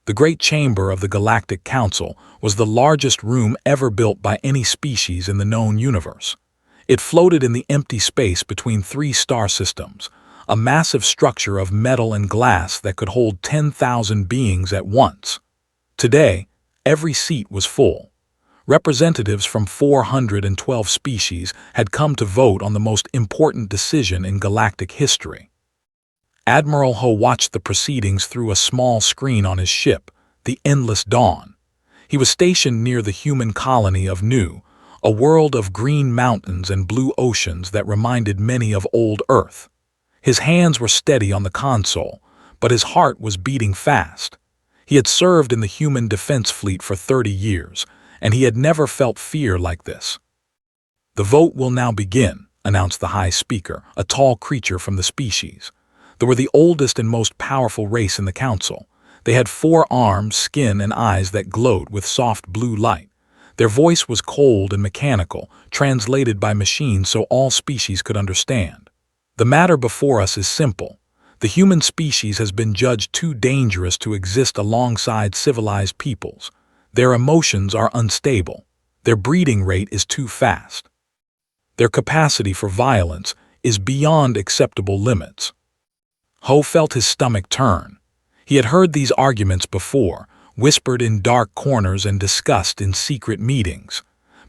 The Great Chamber of the Galactic Council was the largest room ever built by any species in the known universe. It floated in the empty space between three star systems, a massive structure of metal and glass that could hold 10,000 beings at once. Today, every seat was full. Representatives from 412 species had come to vote on the most important decision in galactic history. Admiral Ho watched the proceedings through a small screen on his ship, the Endless Dawn. He was stationed near the human colony of Nu, a world of green mountains and blue oceans that reminded many of old Earth. His hands were steady on the console, but his heart was beating fast. He had served in the human defense fleet for 30 years, and he had never felt fear like this. "The vote will now begin," announced the High Speaker, a tall creature from the species. They were the oldest and most powerful race in the council. They had 4 arms, skin, and eyes that glowed with soft blue light. Their voice was cold and mechanical, translated by machines so all species could understand. "The matter before us is simple. The human species has been judged too dangerous to exist alongside civilized peoples. Their emotions are unstable. Their breeding rate is too fast. Their capacity for violence is beyond acceptable limits." Ho felt his stomach turn. He had heard these arguments before, whispered in dark corners and discussed in secret meetings.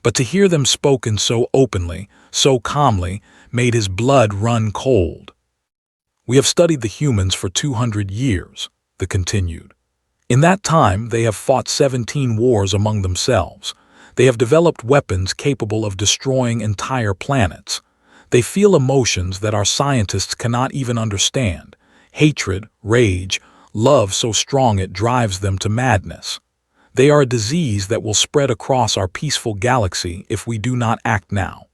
But to hear them spoken so openly, so calmly, made his blood run cold. "We have studied the humans for 200 years, the continued. In that time, they have fought 17 wars among themselves. They have developed weapons capable of destroying entire planets. They feel emotions that our scientists cannot even understand. Hatred, rage, love so strong it drives them to madness. They are a disease that will spread across our peaceful galaxy if we do not act now."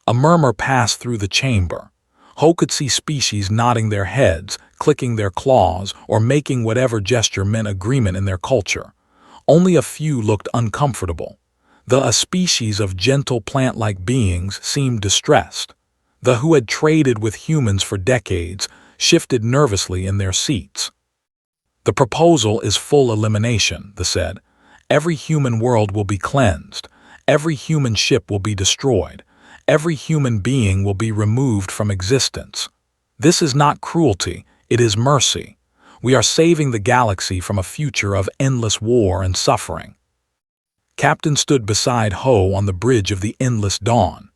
A murmur passed through the chamber. Ho could see species nodding their heads, clicking their claws, or making whatever gesture meant agreement in their culture. Only a few looked uncomfortable. A species of gentle plant-like beings seemed distressed. The who had traded with humans for decades shifted nervously in their seats. "The proposal is full elimination," they said. "Every human world will be cleansed. Every human ship will be destroyed. Every human being will be removed from existence. This is not cruelty, it is mercy. We are saving the galaxy from a future of endless war and suffering." Captain stood beside Ho on the bridge of the Endless Dawn.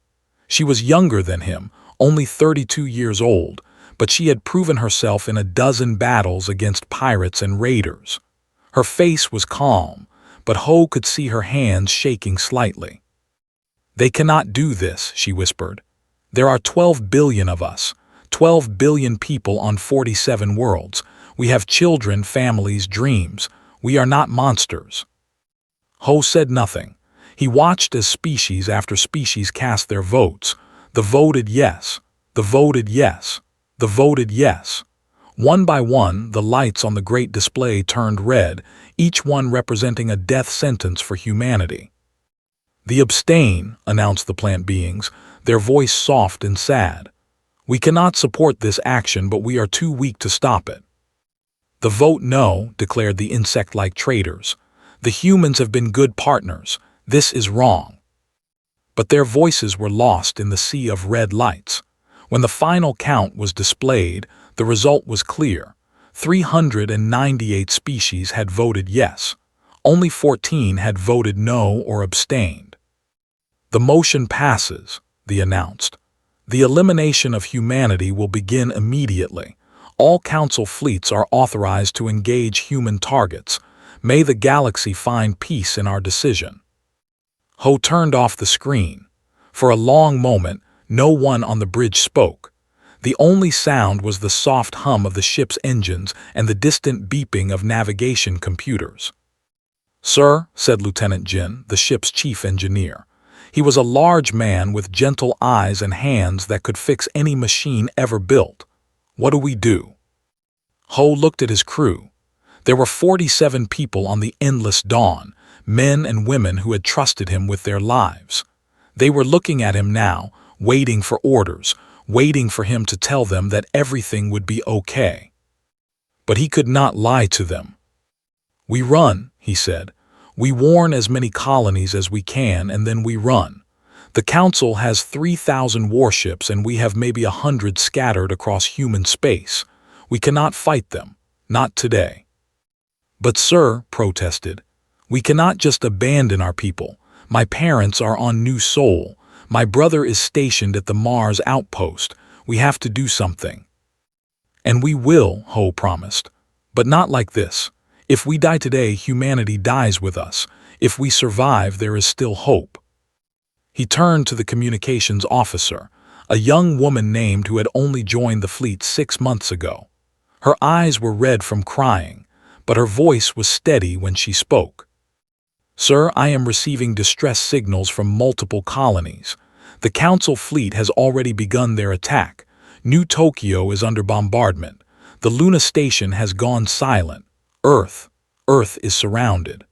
She was younger than him, only 32 years old, but she had proven herself in a dozen battles against pirates and raiders. Her face was calm, but Ho could see her hands shaking slightly. "They cannot do this," she whispered. "There are 12 billion of us, 12 billion people on 47 worlds. We have children, families, dreams. We are not monsters." Ho said nothing. He watched as species after species cast their votes. The voted yes, the voted yes, the voted yes. One by one, the lights on the great display turned red, each one representing a death sentence for humanity. "The abstain," announced the plant beings, their voice soft and sad. "We cannot support this action, but we are too weak to stop it." "The vote no," declared the insect-like traders. "The humans have been good partners. This is wrong." But their voices were lost in the sea of red lights. When the final count was displayed, the result was clear. 398 species had voted yes. Only 14 had voted no or abstained. "The motion passes," they announced. "The elimination of humanity will begin immediately. All council fleets are authorized to engage human targets. May the galaxy find peace in our decision." Ho turned off the screen. For a long moment, no one on the bridge spoke. The only sound was the soft hum of the ship's engines and the distant beeping of navigation computers. "Sir," said Lieutenant Jin, the ship's chief engineer. He was a large man with gentle eyes and hands that could fix any machine ever built. "What do we do?" Ho looked at his crew. There were 47 people on the Endless Dawn, men and women who had trusted him with their lives. They were looking at him now, waiting for orders, waiting for him to tell them that everything would be okay. But he could not lie to them. We run, he said. We warn as many colonies as we can, and then we run. The Council has 3,000 warships, and we have maybe 100 scattered across human space. We cannot fight them. Not today. But sir, protested, we cannot just abandon our people. My parents are on New Sol. My brother is stationed at the Mars outpost. We have to do something. And we will, Ho promised. But not like this. If we die today, humanity dies with us. If we survive, there is still hope. He turned to the communications officer, a young woman named who had only joined the fleet 6 months ago. Her eyes were red from crying, but her voice was steady when she spoke. Sir, I am receiving distress signals from multiple colonies. The Council fleet has already begun their attack. New Tokyo is under bombardment. The Luna station has gone silent. Earth is surrounded.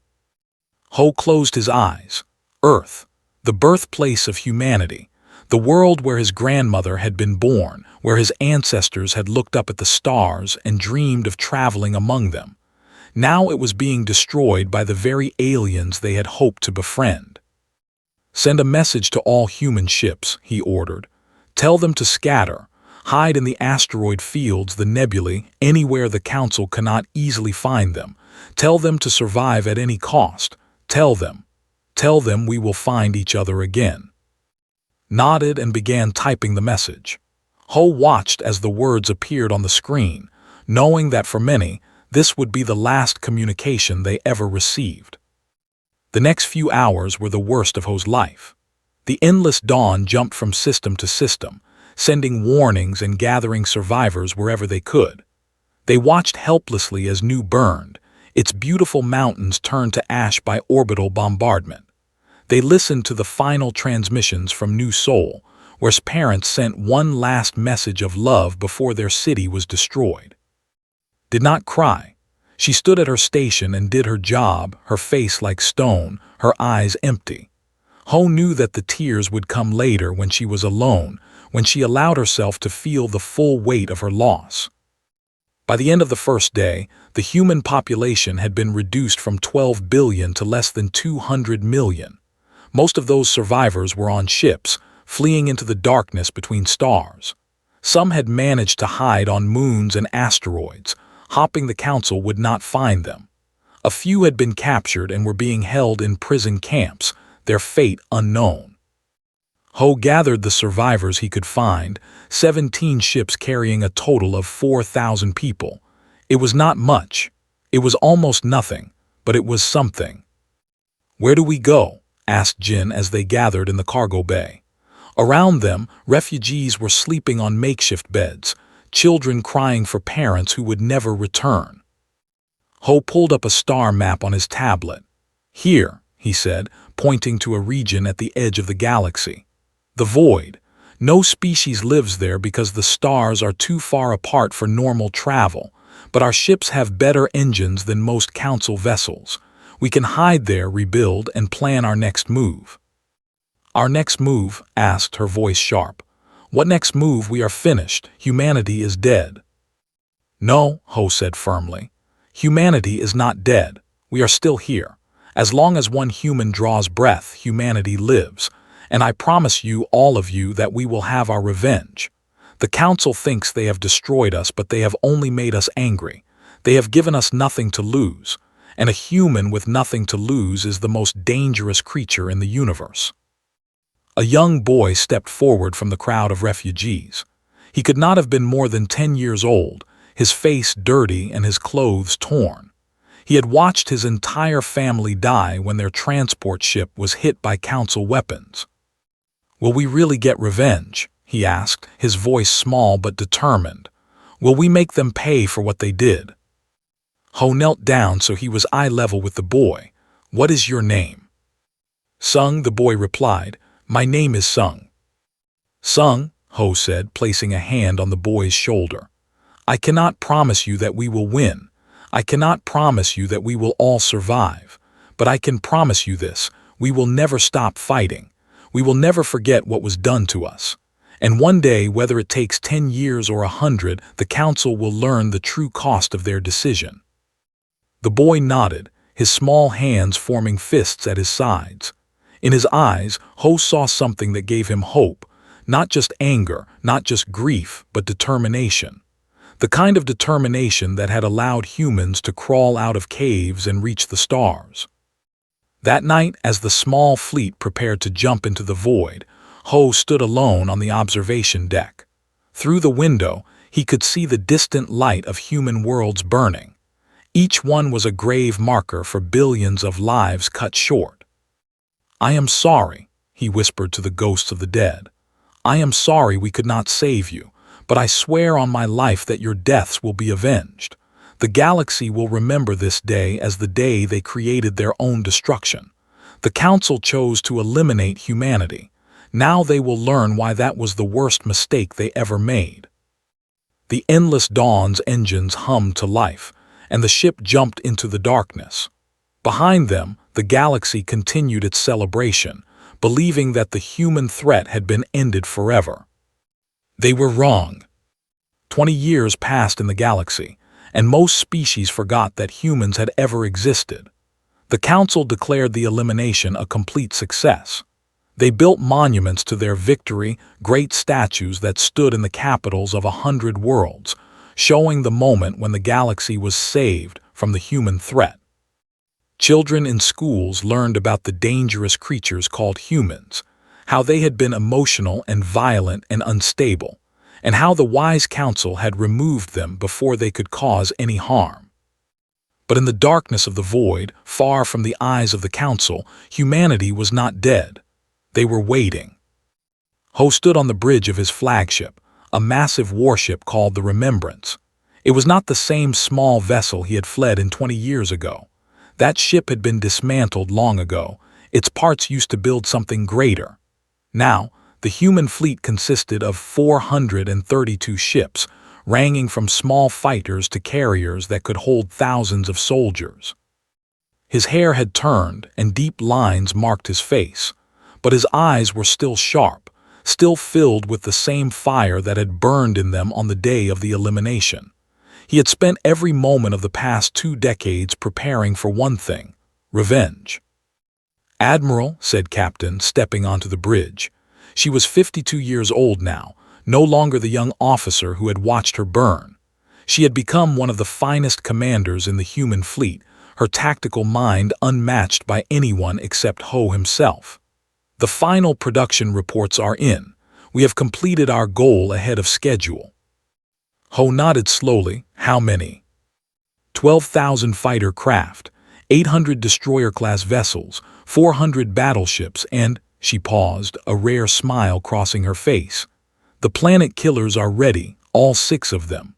Ho closed his eyes. Earth, the birthplace of humanity, the world where his grandmother had been born, where his ancestors had looked up at the stars and dreamed of traveling among them. Now it was being destroyed by the very aliens they had hoped to befriend. Send a message to all human ships, he ordered. Tell them to scatter, hide in the asteroid fields, the nebulae, anywhere the Council cannot easily find them. Tell them to survive at any cost. Tell them we will find each other again. Nodded and began typing the message. Ho watched as the words appeared on the screen, knowing that for many, this would be the last communication they ever received. The next few hours were the worst of Ho's life. The endless dawn jumped from system to system, sending warnings and gathering survivors wherever they could. They watched helplessly as New burned, its beautiful mountains turned to ash by orbital bombardment. They listened to the final transmissions from New Sol, where parents sent one last message of love before their city was destroyed. Did not cry. She stood at her station and did her job, her face like stone, her eyes empty. Ho knew that the tears would come later when she was alone, when she allowed herself to feel the full weight of her loss. By the end of the first day, the human population had been reduced from 12 billion to less than 200 million. Most of those survivors were on ships, fleeing into the darkness between stars. Some had managed to hide on moons and asteroids, hoping the Council would not find them. A few had been captured and were being held in prison camps, their fate unknown. Ho gathered the survivors he could find, 17 ships carrying a total of 4,000 people. It was not much. It was almost nothing, but it was something. Where do we go? Asked Jin as they gathered in the cargo bay. Around them, refugees were sleeping on makeshift beds, children crying for parents who would never return. Ho pulled up a star map on his tablet. Here, he said, pointing to a region at the edge of the galaxy. The void. No species lives there because the stars are too far apart for normal travel, but our ships have better engines than most Council vessels. We can hide there, rebuild, and plan our next move. Our next move? Asked, her voice sharp. What next move? We are finished. Humanity is dead. No, Ho said firmly. Humanity is not dead. We are still here. As long as one human draws breath, humanity lives. And I promise you, all of you, that we will have our revenge. The Council thinks they have destroyed us, but they have only made us angry. They have given us nothing to lose. And a human with nothing to lose is the most dangerous creature in the universe. A young boy stepped forward from the crowd of refugees. He could not have been more than 10 years old, his face dirty and his clothes torn. He had watched his entire family die when their transport ship was hit by Council weapons. Will we really get revenge? He asked, his voice small but determined. Will we make them pay for what they did? Ho knelt down so he was eye level with the boy. What is your name? Sung, the boy replied. My name is Sung. Sung, Ho said, placing a hand on the boy's shoulder. I cannot promise you that we will win. I cannot promise you that we will all survive. But I can promise you this, we will never stop fighting. We will never forget what was done to us. And one day, whether it takes 10 years or 100, the Council will learn the true cost of their decision. The boy nodded, his small hands forming fists at his sides. In his eyes, Ho saw something that gave him hope, not just anger, not just grief, but determination. The kind of determination that had allowed humans to crawl out of caves and reach the stars. That night, as the small fleet prepared to jump into the void, Ho stood alone on the observation deck. Through the window, he could see the distant light of human worlds burning. Each one was a grave marker for billions of lives cut short. "I am sorry," he whispered to the ghosts of the dead. "I am sorry we could not save you, but I swear on my life that your deaths will be avenged. The galaxy will remember this day as the day they created their own destruction. The Council chose to eliminate humanity. Now they will learn why that was the worst mistake they ever made." The Endless Dawn's engines hummed to life, and the ship jumped into the darkness. Behind them, the galaxy continued its celebration, believing that the human threat had been ended forever. They were wrong. 20 years passed in the galaxy, and most species forgot that humans had ever existed. The Council declared the elimination a complete success. They built monuments to their victory, great statues that stood in the capitals of 100 worlds, showing the moment when the galaxy was saved from the human threat. Children in schools learned about the dangerous creatures called humans, how they had been emotional and violent and unstable, and how the wise council had removed them before they could cause any harm. But in the darkness of the void, far from the eyes of the council, humanity was not dead. They were waiting. Ho stood on the bridge of his flagship, a massive warship called the Remembrance. It was not the same small vessel he had fled in 20 years ago. That ship had been dismantled long ago. Its parts used to build something greater. Now, the human fleet consisted of 432 ships, ranging from small fighters to carriers that could hold thousands of soldiers. His hair had turned, and deep lines marked his face, but his eyes were still sharp, still filled with the same fire that had burned in them on the day of the elimination. He had spent every moment of the past 2 decades preparing for one thing: revenge. "Admiral," said Captain, stepping onto the bridge. She was 52 years old now, no longer the young officer who had watched her burn. She had become one of the finest commanders in the human fleet, her tactical mind unmatched by anyone except Ho himself. "The final production reports are in. We have completed our goal ahead of schedule." Ho nodded slowly. "How many?" 12,000 fighter craft, 800 destroyer-class vessels, 400 battleships, and, she paused, a rare smile crossing her face. "The planet killers are ready, all 6 of them."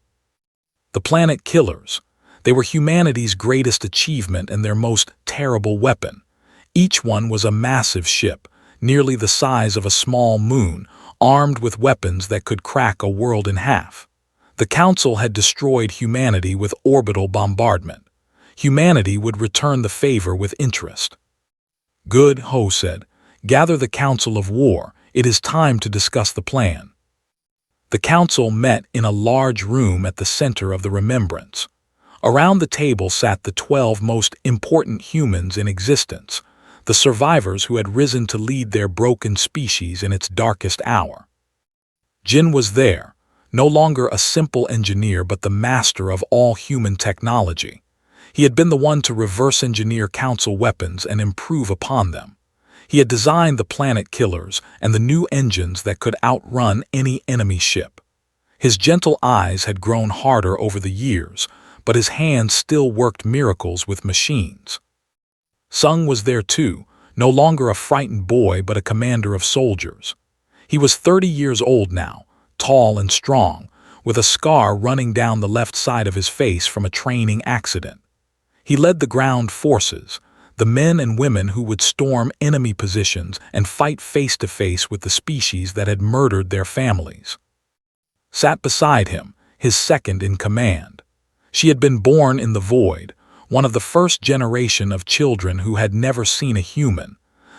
The planet killers. They were humanity's greatest achievement and their most terrible weapon. Each one was a massive ship, nearly the size of a small moon, armed with weapons that could crack a world in half. The Council had destroyed humanity with orbital bombardment. Humanity would return the favor with interest. "Good," Ho said. "Gather the Council of War. It is time to discuss the plan." The Council met in a large room at the center of the Remembrance. Around the table sat the 12 most important humans in existence, the survivors who had risen to lead their broken species in its darkest hour. Jin was there, no longer a simple engineer but the master of all human technology. He had been the one to reverse engineer Council weapons and improve upon them. He had designed the planet killers and the new engines that could outrun any enemy ship. His gentle eyes had grown harder over the years, but his hands still worked miracles with machines. Sung was there too, no longer a frightened boy but a commander of soldiers. He was 30 years old now, tall and strong, with a scar running down the left side of his face from a training accident. He led the ground forces, the men and women who would storm enemy positions and fight face-to-face with the species that had murdered their families. Sat beside him, his second in command. She had been born in the void, one of the first generation of children who had never seen a human,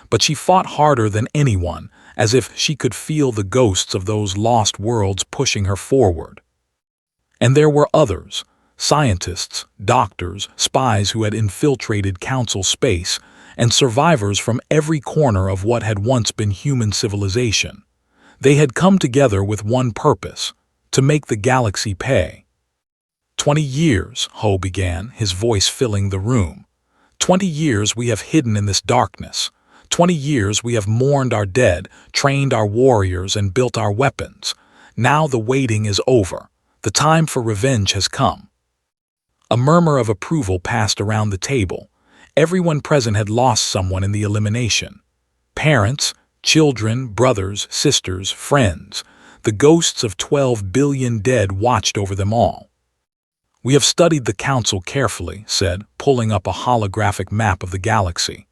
but she fought harder than anyone, as if she could feel the ghosts of those lost worlds pushing her forward. And there were others, scientists, doctors, spies who had infiltrated Council space, and survivors from every corner of what had once been human civilization. They had come together with one purpose: to make the galaxy pay. 20 years, Ho began, his voice filling the room. 20 years we have hidden in this darkness. 20 years we have mourned our dead, trained our warriors, and built our weapons. Now the waiting is over. The time for revenge has come. A murmur of approval passed around the table. Everyone present had lost someone in the elimination. Parents, children, brothers, sisters, friends. The ghosts of 12 billion dead watched over them all. "We have studied the Council carefully," said, pulling up a holographic map of the galaxy.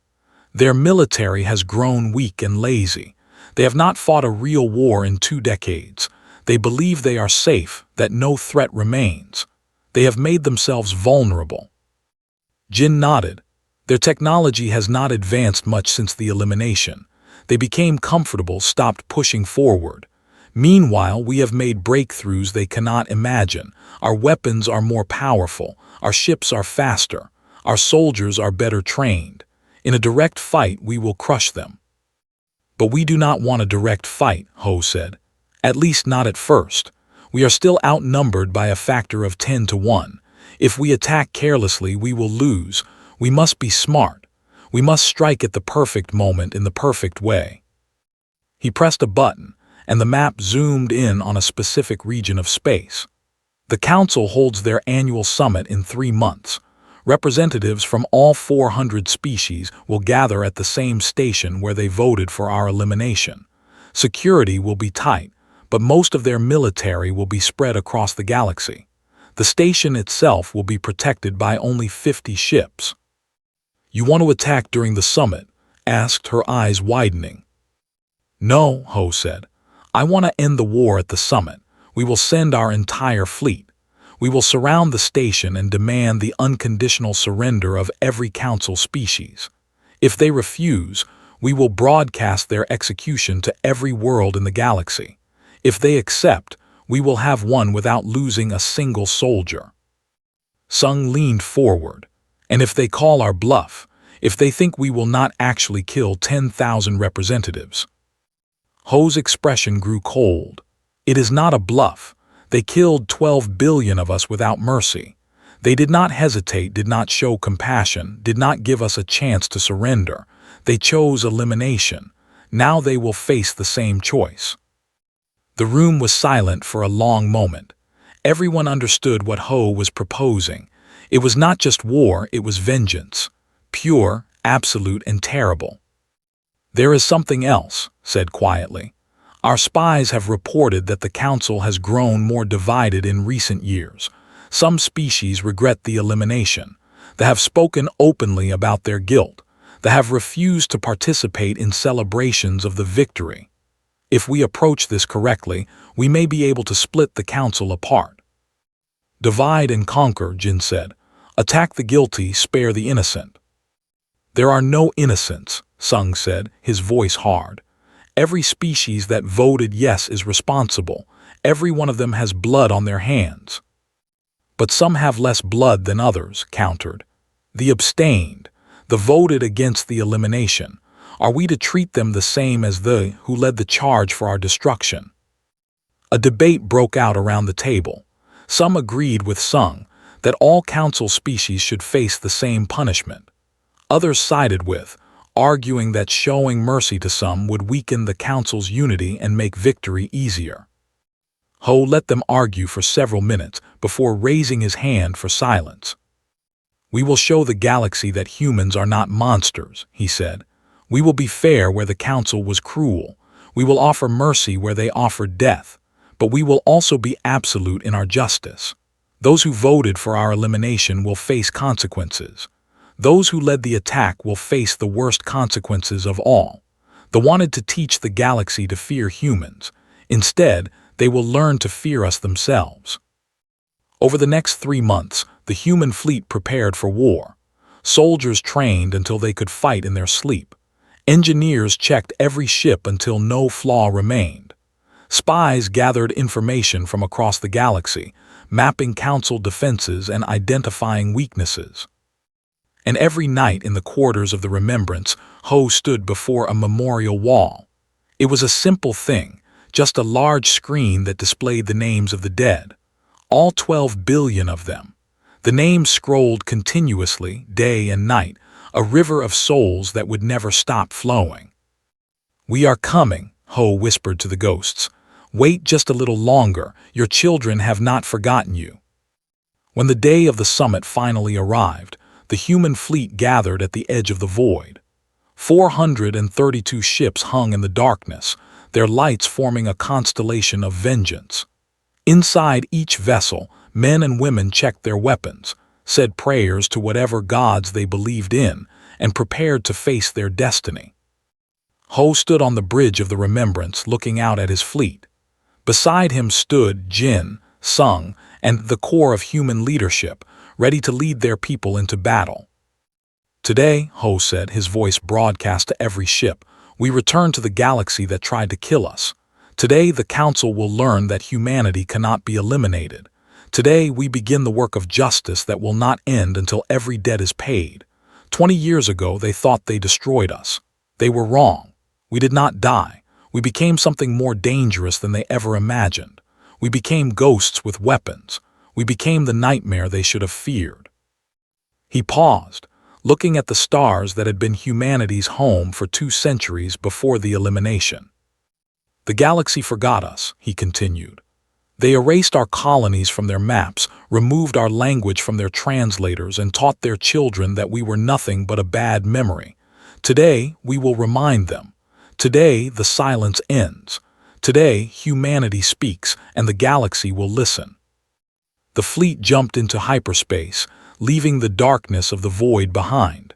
"Their military has grown weak and lazy. They have not fought a real war in 2 decades. They believe they are safe, that no threat remains. They have made themselves vulnerable." Jin nodded. "Their technology has not advanced much since the elimination. They became comfortable, stopped pushing forward. Meanwhile, we have made breakthroughs they cannot imagine. Our weapons are more powerful, our ships are faster, our soldiers are better trained. In a direct fight, we will crush them." "But we do not want a direct fight," Ho said. "At least not at first. We are still outnumbered by a factor of 10 to 1. If we attack carelessly, we will lose. We must be smart. We must strike at the perfect moment in the perfect way." He pressed a button, and the map zoomed in on a specific region of space. "The Council holds their annual summit in 3 months. Representatives from all 400 species will gather at the same station where they voted for our elimination. Security will be tight, but most of their military will be spread across the galaxy. The station itself will be protected by only 50 ships." "You want to attack during the summit?" asked, her eyes widening. "No," Ho said. "I want to end the war at the summit. We will send our entire fleet. We will surround the station and demand the unconditional surrender of every Council species. If they refuse, we will broadcast their execution to every world in the galaxy. If they accept, we will have won without losing a single soldier." Sung leaned forward. "And if they call our bluff, if they think we will not actually kill 10,000 representatives?" Ho's expression grew cold. "It is not a bluff. They killed 12 billion of us without mercy. They did not hesitate, did not show compassion, did not give us a chance to surrender. They chose elimination. Now they will face the same choice." The room was silent for a long moment. Everyone understood what Ho was proposing. It was not just war, it was vengeance. Pure, absolute, and terrible. "There is something else," said quietly. "Our spies have reported that the Council has grown more divided in recent years. Some species regret the elimination. They have spoken openly about their guilt. They have refused to participate in celebrations of the victory. If we approach this correctly, we may be able to split the Council apart." "Divide and conquer," Jin said. "Attack the guilty, spare the innocent." "There are no innocents," Sung said, his voice hard. "Every species that voted yes is responsible. Every one of them has blood on their hands." "But some have less blood than others," countered. "The abstained, the voted against the elimination. Are we to treat them the same as they who led the charge for our destruction?" A debate broke out around the table. Some agreed with Sung that all Council species should face the same punishment. Others sided with, arguing that showing mercy to some would weaken the Council's unity and make victory easier. Ho let them argue for several minutes before raising his hand for silence. "We will show the galaxy that humans are not monsters," he said. "We will be fair where the Council was cruel. We will offer mercy where they offered death. But we will also be absolute in our justice. Those who voted for our elimination will face consequences. Those who led the attack will face the worst consequences of all. They wanted to teach the galaxy to fear humans. Instead, they will learn to fear us themselves." Over the next 3 months, the human fleet prepared for war. Soldiers trained until they could fight in their sleep. Engineers checked every ship until no flaw remained. Spies gathered information from across the galaxy, mapping council defenses and identifying weaknesses. And every night in the quarters of the Remembrance, Ho stood before a memorial wall. It was a simple thing, just a large screen that displayed the names of the dead. All 12 billion of them. The names scrolled continuously, day and night, a river of souls that would never stop flowing. "We are coming," Ho whispered to the ghosts. "Wait just a little longer, your children have not forgotten you." When the day of the summit finally arrived, the human fleet gathered at the edge of the void. 432 ships hung in the darkness, their lights forming a constellation of vengeance. Inside each vessel, men and women checked their weapons, said prayers to whatever gods they believed in, and prepared to face their destiny. Ho stood on the bridge of the Remembrance looking out at his fleet. Beside him stood Jin, Sung, and the core of human leadership, ready to lead their people into battle. "Today," Ho said, his voice broadcast to every ship, "we return to the galaxy that tried to kill us. Today the Council will learn that humanity cannot be eliminated. Today we begin the work of justice that will not end until every debt is paid. 20 years ago they thought they destroyed us. They were wrong. We did not die. We became something more dangerous than they ever imagined. We became ghosts with weapons. We became the nightmare they should have feared." He paused, looking at the stars that had been humanity's home for 2 centuries before the elimination. "The galaxy forgot us," he continued. "They erased our colonies from their maps, removed our language from their translators, and taught their children that we were nothing but a bad memory. Today, we will remind them. Today, the silence ends. Today, humanity speaks, and the galaxy will listen." The fleet jumped into hyperspace, leaving the darkness of the void behind.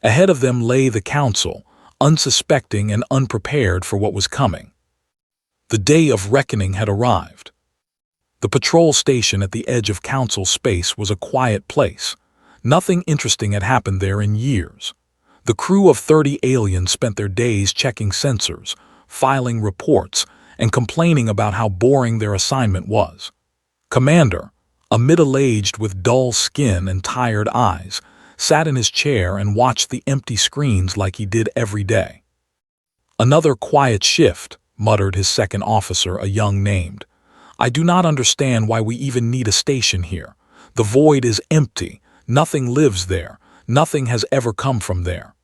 Ahead of them lay the Council, unsuspecting and unprepared for what was coming. The day of reckoning had arrived. The patrol station at the edge of Council space was a quiet place. Nothing interesting had happened there in years. The crew of 30 aliens spent their days checking sensors, filing reports, and complaining about how boring their assignment was. Commander, a middle-aged with dull skin and tired eyes, sat in his chair and watched the empty screens like he did every day. "Another quiet shift," muttered his second officer, a young named. "I do not understand why we even need a station here. The void is empty, nothing lives there, nothing has ever come from there."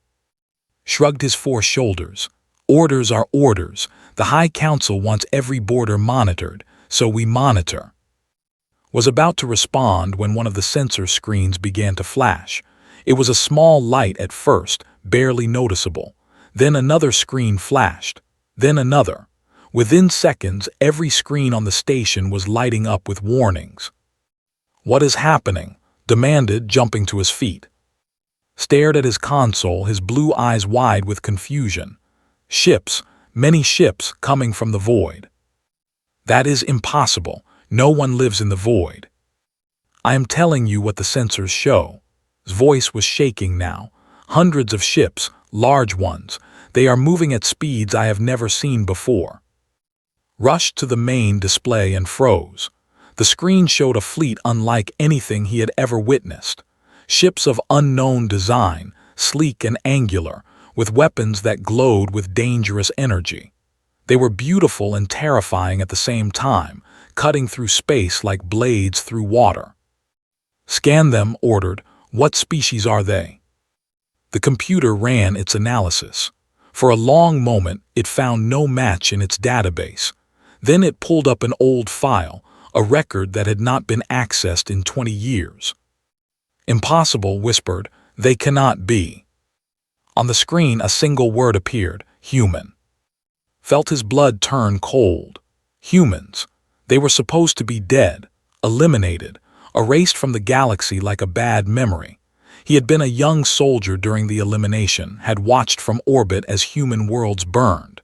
Shrugged his 4 shoulders. "Orders are orders. The High Council wants every border monitored, so we monitor." Was about to respond when one of the sensor screens began to flash. It was a small light at first, barely noticeable. Then another screen flashed. Then another. Within seconds, every screen on the station was lighting up with warnings. "What is happening?" demanded, jumping to his feet. Stared at his console, his blue eyes wide with confusion. "Ships, many ships coming from the void." "That is impossible. No one lives in the void." "I am telling you what the sensors show." His voice was shaking now. "Hundreds of ships, large ones. They are moving at speeds I have never seen before." Rushed to the main display and froze. The screen showed a fleet unlike anything he had ever witnessed. Ships of unknown design, sleek and angular, with weapons that glowed with dangerous energy. They were beautiful and terrifying at the same time, cutting through space like blades through water. "Scan them," ordered. "What species are they?" The computer ran its analysis. For a long moment, it found no match in its database. Then it pulled up an old file, a record that had not been accessed in 20 years. "Impossible," whispered. "They cannot be." On the screen, a single word appeared: human. Felt his blood turn cold. Humans. They were supposed to be dead, eliminated, erased from the galaxy like a bad memory. He had been a young soldier during the elimination, had watched from orbit as human worlds burned.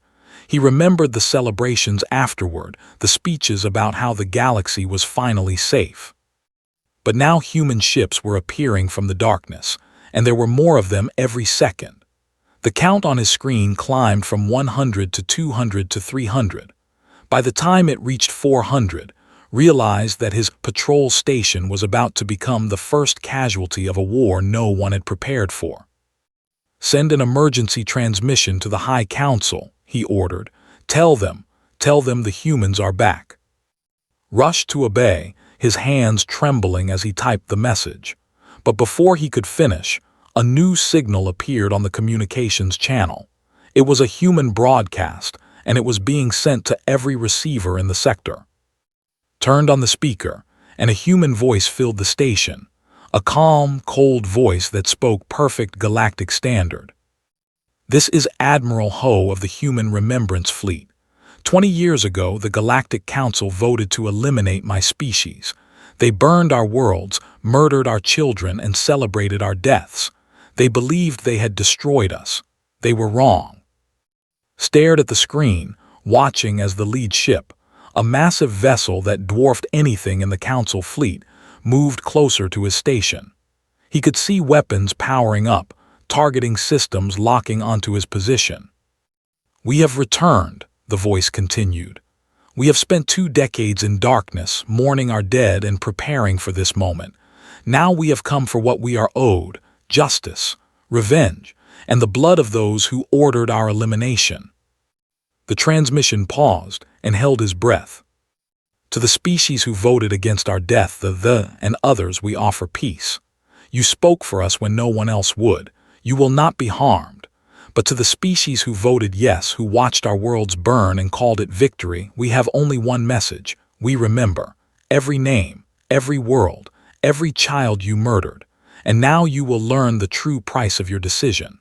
He remembered the celebrations afterward, the speeches about how the galaxy was finally safe. But now human ships were appearing from the darkness, and there were more of them every second. The count on his screen climbed from 100 to 200 to 300. By the time it reached 400, realized that his patrol station was about to become the first casualty of a war no one had prepared for. "Send an emergency transmission to the High Council," he ordered. Tell them the humans are back." Rushed to obey, his hands trembling as he typed the message. But before he could finish, a new signal appeared on the communications channel. It was a human broadcast, and it was being sent to every receiver in the sector. Turned on the speaker, and a human voice filled the station, a calm, cold voice that spoke perfect galactic standard. "This is Admiral Ho of the Human Remembrance Fleet. 20 years ago, the Galactic Council voted to eliminate my species. They burned our worlds, murdered our children, and celebrated our deaths. They believed they had destroyed us. They were wrong." Stared at the screen, watching as the lead ship, a massive vessel that dwarfed anything in the Council fleet, moved closer to his station. He could see weapons powering up, targeting systems locking onto his position. "We have returned," the voice continued. "We have spent 2 decades in darkness, mourning our dead and preparing for this moment. Now we have come for what we are owed: justice, revenge, and the blood of those who ordered our elimination." The transmission paused and held his breath. "To the species who voted against our death, the and others, we offer peace. You spoke for us when no one else would. You will not be harmed. But to the species who voted yes, who watched our worlds burn and called it victory, we have only one message. We remember every name, every world, every child you murdered, and now you will learn the true price of your decision."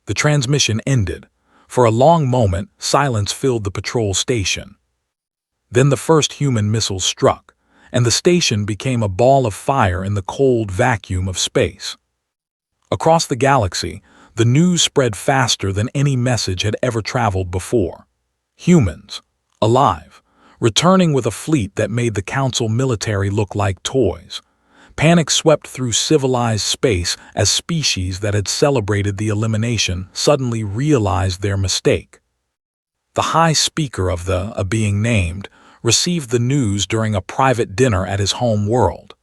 The transmission ended. For a long moment, silence filled the patrol station. Then the first human missiles struck, and the station became a ball of fire in the cold vacuum of space. Across the galaxy, the news spread faster than any message had ever traveled before. Humans, alive, returning with a fleet that made the Council military look like toys. Panic swept through civilized space as species that had celebrated the elimination suddenly realized their mistake. The High Speaker of the being named received the news during a private dinner at his home world.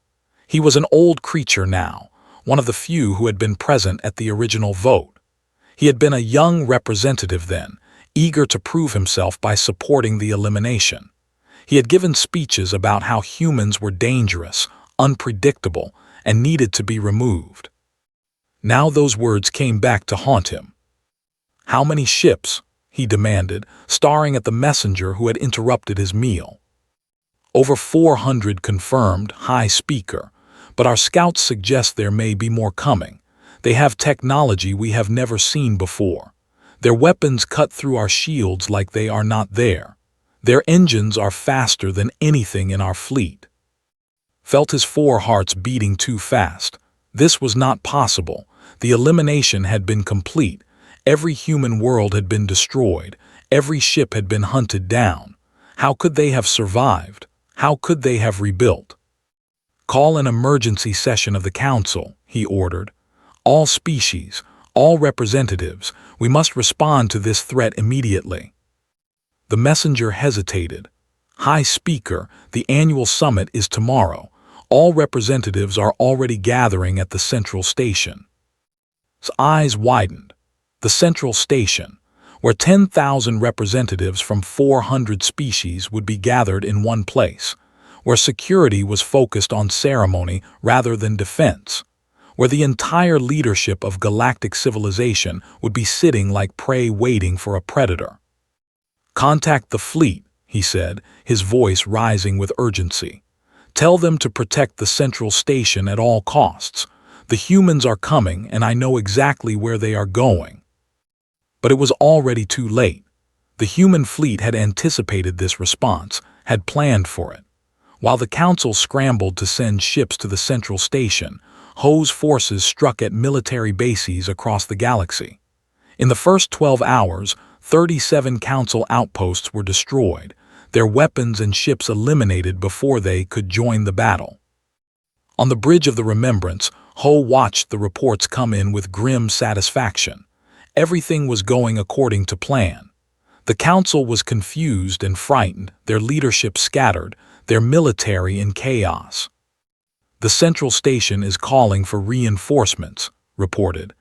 He was an old creature now, one of the few who had been present at the original vote. He had been a young representative then, eager to prove himself by supporting the elimination. He had given speeches about how humans were dangerous, unpredictable, and needed to be removed. Now those words came back to haunt him. "How many ships?" he demanded, staring at the messenger who had interrupted his meal. "Over 400 confirmed, High Speaker, but our scouts suggest there may be more coming. They have technology we have never seen before. Their weapons cut through our shields like they are not there. Their engines are faster than anything in our fleet." Felt his 4 hearts beating too fast. This was not possible. The elimination had been complete. Every human world had been destroyed. Every ship had been hunted down. How could they have survived? How could they have rebuilt? "Call an emergency session of the Council," he ordered. "All species, all representatives, we must respond to this threat immediately." The messenger hesitated. "High Speaker, the annual summit is tomorrow. All representatives are already gathering at the central station." His eyes widened. The central station, where 10,000 representatives from 400 species would be gathered in one place, where security was focused on ceremony rather than defense, where the entire leadership of galactic civilization would be sitting like prey waiting for a predator. "Contact the fleet," he said, his voice rising with urgency. "Tell them to protect the central station at all costs. The humans are coming, and I know exactly where they are going." But it was already too late. The human fleet had anticipated this response, had planned for it. While the Council scrambled to send ships to the central station, Ho's forces struck at military bases across the galaxy. In the first 12 hours, 37 Council outposts were destroyed, their weapons and ships eliminated before they could join the battle. On the bridge of the Remembrance, Ho watched the reports come in with grim satisfaction. Everything was going according to plan. The Council was confused and frightened, their leadership scattered, their military in chaos. The central station is calling for reinforcements, reported.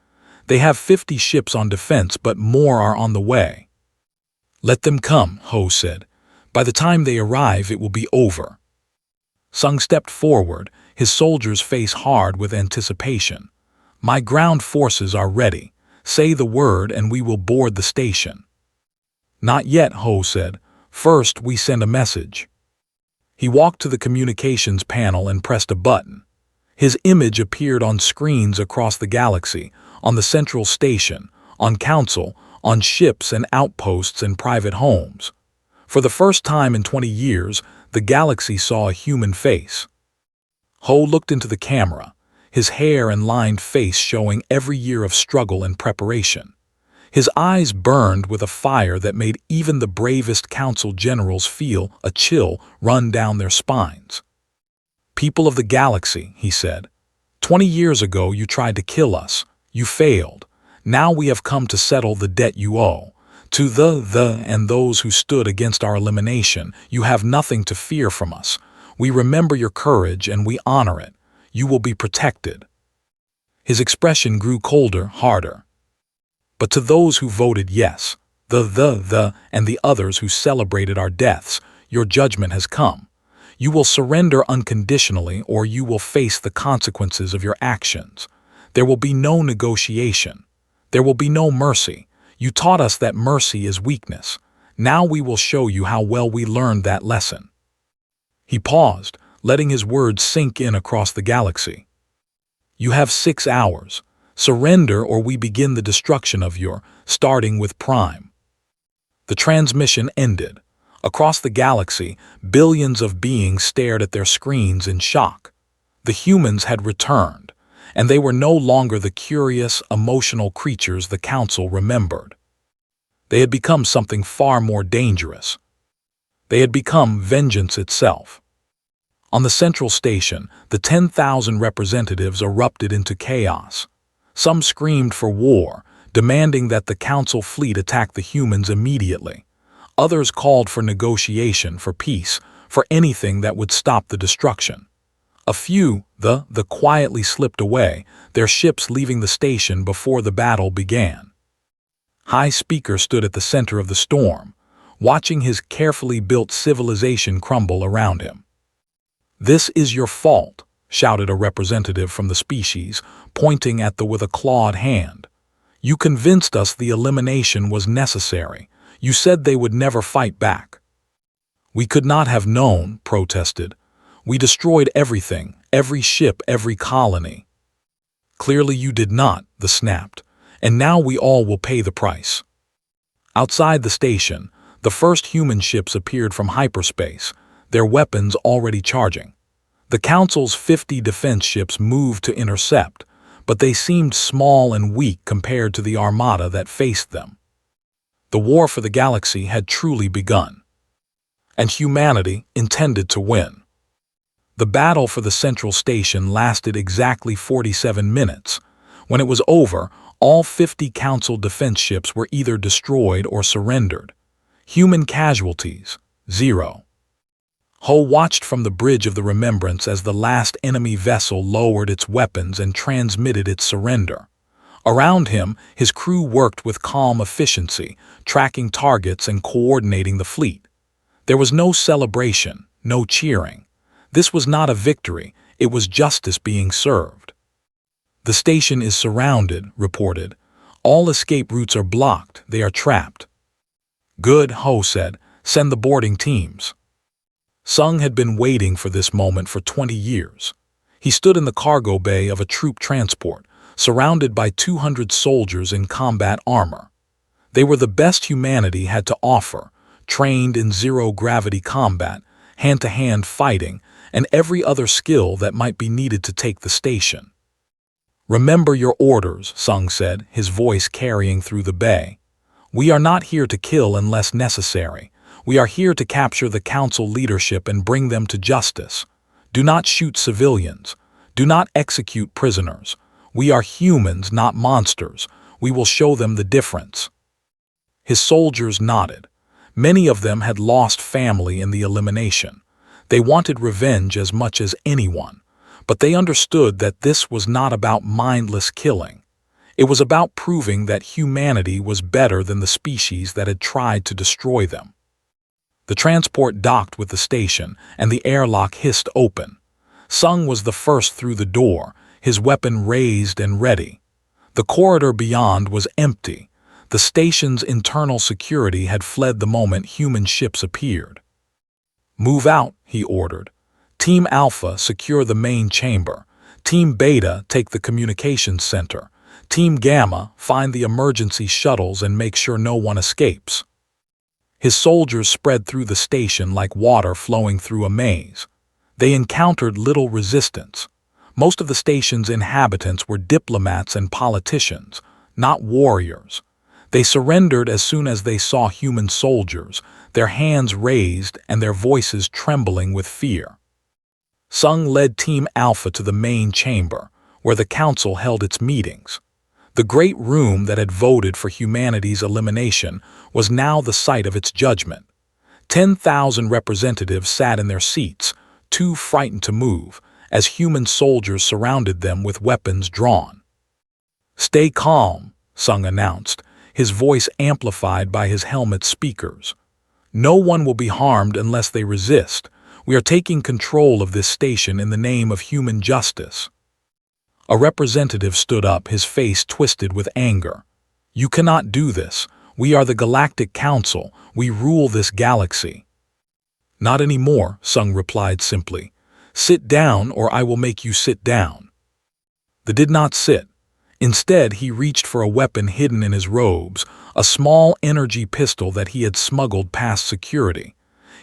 They have 50 ships on defense, but more are on the way. Let them come, Ho said. By the time they arrive, it will be over. Sung stepped forward, his soldiers' face hard with anticipation. My ground forces are ready. Say the word and we will board the station. Not yet, Ho said. First, we send a message. He walked to the communications panel and pressed a button. His image appeared on screens across the galaxy, on the central station, on council, on ships and outposts and private homes. For the first time in 20 years, the galaxy saw a human face. Ho looked into the camera, his hair and lined face showing every year of struggle and preparation. His eyes burned with a fire that made even the bravest council generals feel a chill run down their spines. People of the galaxy, he said, 20 years ago you tried to kill us. You failed. Now we have come to settle the debt you owe. To the and those who stood against our elimination, you have nothing to fear from us. We remember your courage and we honor it. You will be protected. His expression grew colder, harder. But to those who voted yes, the and the others who celebrated our deaths, your judgment has come. You will surrender unconditionally or you will face the consequences of your actions. There will be no negotiation. There will be no mercy. You taught us that mercy is weakness. Now we will show you how well we learned that lesson. He paused, letting his words sink in across the galaxy. You have 6 hours. Surrender or we begin the destruction of your, starting with Prime. The transmission ended. Across the galaxy, billions of beings stared at their screens in shock. The humans had returned, and they were no longer the curious, emotional creatures the Council remembered. They had become something far more dangerous. They had become vengeance itself. On the central station, the 10,000 representatives erupted into chaos. Some screamed for war, demanding that the Council fleet attack the humans immediately. Others called for negotiation, for peace, for anything that would stop the destruction. A few, the quietly slipped away, their ships leaving the station before the battle began. High Speaker stood at the center of the storm, watching his carefully built civilization crumble around him. This is your fault, shouted a representative from the species, pointing at with a clawed hand. You convinced us the elimination was necessary. You said they would never fight back. We could not have known, protested. We destroyed everything, every ship, every colony. Clearly you did not, the snapped, and now we all will pay the price. Outside the station, the first human ships appeared from hyperspace, their weapons already charging. The Council's 50 defense ships moved to intercept, but they seemed small and weak compared to the armada that faced them. The war for the galaxy had truly begun, and humanity intended to win. The battle for the central station lasted exactly 47 minutes. When it was over, all 50 Council defense ships were either destroyed or surrendered. Human casualties, 0. Ho watched from the bridge of the Remembrance as the last enemy vessel lowered its weapons and transmitted its surrender. Around him, his crew worked with calm efficiency, tracking targets and coordinating the fleet. There was no celebration, no cheering. This was not a victory, it was justice being served. The station is surrounded, reported. All escape routes are blocked, they are trapped. Good, Ho said. Send the boarding teams. Sung had been waiting for this moment for 20 years. He stood in the cargo bay of a troop transport, surrounded by 200 soldiers in combat armor. They were the best humanity had to offer, trained in zero-gravity combat, hand-to-hand fighting, and every other skill that might be needed to take the station. Remember your orders, Sung said, his voice carrying through the bay. We are not here to kill unless necessary. We are here to capture the Council leadership and bring them to justice. Do not shoot civilians. Do not execute prisoners. We are humans, not monsters. We will show them the difference. His soldiers nodded. Many of them had lost family in the elimination. They wanted revenge as much as anyone, but they understood that this was not about mindless killing. It was about proving that humanity was better than the species that had tried to destroy them. The transport docked with the station, and the airlock hissed open. Sung was the first through the door, his weapon raised and ready. The corridor beyond was empty. The station's internal security had fled the moment human ships appeared. "Move out," he ordered. "Team Alpha, secure the main chamber. Team Beta, take the communications center. Team Gamma, find the emergency shuttles and make sure no one escapes." His soldiers spread through the station like water flowing through a maze. They encountered little resistance. Most of the station's inhabitants were diplomats and politicians, not warriors. They surrendered as soon as they saw human soldiers, their hands raised and their voices trembling with fear. Sung led Team Alpha to the main chamber, where the council held its meetings. The great room that had voted for humanity's elimination was now the site of its judgment. 10,000 representatives sat in their seats, too frightened to move, as human soldiers surrounded them with weapons drawn. "Stay calm," Sung announced, his voice amplified by his helmet's speakers. "No one will be harmed unless they resist. We are taking control of this station in the name of human justice." A representative stood up, his face twisted with anger. "You cannot do this. We are the Galactic Council. We rule this galaxy." "Not anymore," Sung replied simply. "Sit down or I will make you sit down." They did not sit. Instead, he reached for a weapon hidden in his robes, a small energy pistol that he had smuggled past security.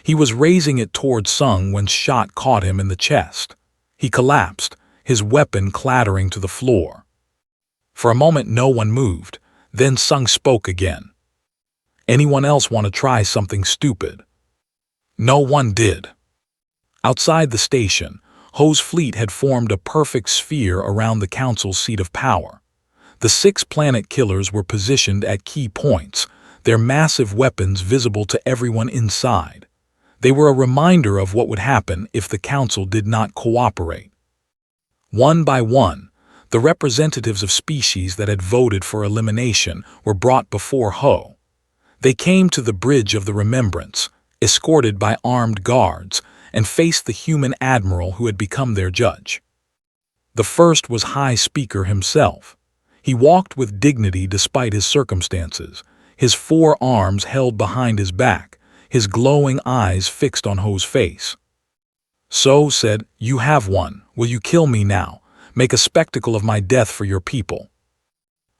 He was raising it toward Sung when shot caught him in the chest. He collapsed, his weapon clattering to the floor. For a moment no one moved, then Sung spoke again. "Anyone else want to try something stupid?" No one did. Outside the station, Ho's fleet had formed a perfect sphere around the council's seat of power. The 6 planet killers were positioned at key points, their massive weapons visible to everyone inside. They were a reminder of what would happen if the council did not cooperate. One by one, the representatives of species that had voted for elimination were brought before Ho. They came to the Bridge of the Remembrance, escorted by armed guards, and faced the human admiral who had become their judge. The first was High Speaker himself. He walked with dignity despite his circumstances, his 4 arms held behind his back, his glowing eyes fixed on Ho's face. So said, "You have won. Will you kill me now? Make a spectacle of my death for your people?"